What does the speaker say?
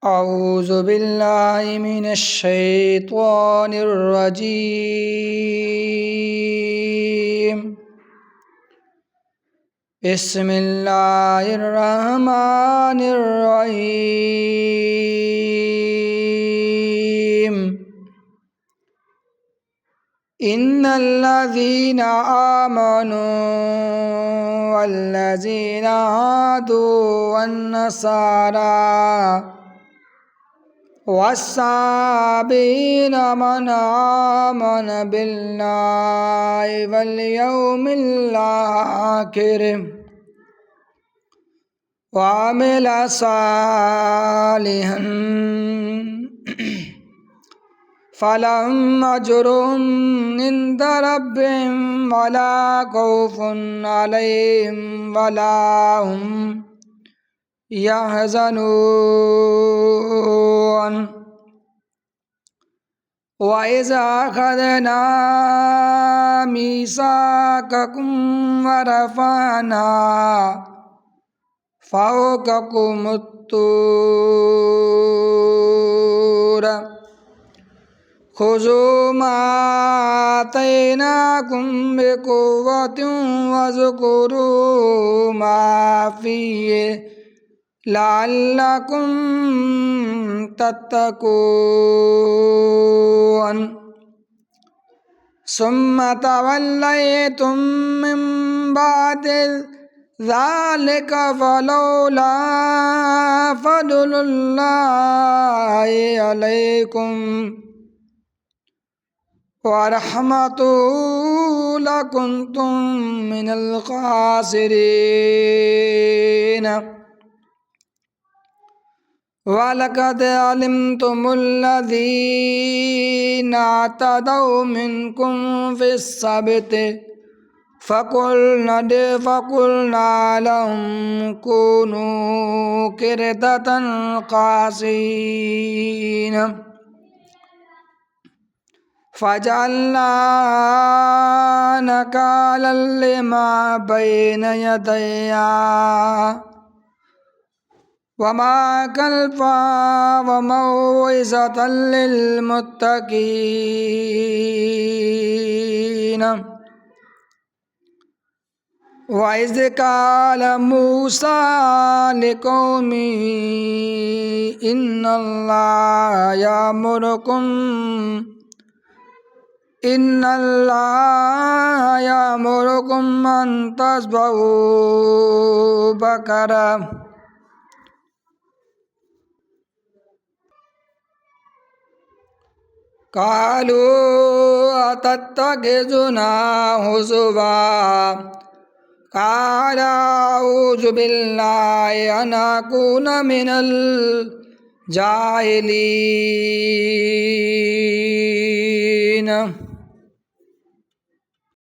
أعوذ بالله من الشيطان الرجيم. بسم الله الرحمن الرحيم. إن الذين آمنوا والذين هادوا والنصارى والصابين من آمن بالله واليوم الآخر وعمل صالحا فلهم أجرهم عند ربهم ولا خوف عليهم ولا هم يحزنون. وإذا أخذنا ميثاقكم ورفعنا فوقكم الطور خذوا ما آتيناكم بقوة واذكروا ما فيه لعلكم تتقون. ثم توليتم من بعد ذلك فلولا فضل الله عليكم ورحمته لكنتم من الخاسرين. ولقد علمتم الذين اعتدوا منكم في السبت فقلنا لهم كونوا قردة خاسئين فجعلنا نكالا لما بين يديها وما خلفها وموعظة للمتقين. وإذ قال موسى لقومه إن الله يأمركم أن تذبحوا بقرة قالوا أتتخذنا هزوا قال أعوذ بالله أن أكون من الجاهلين.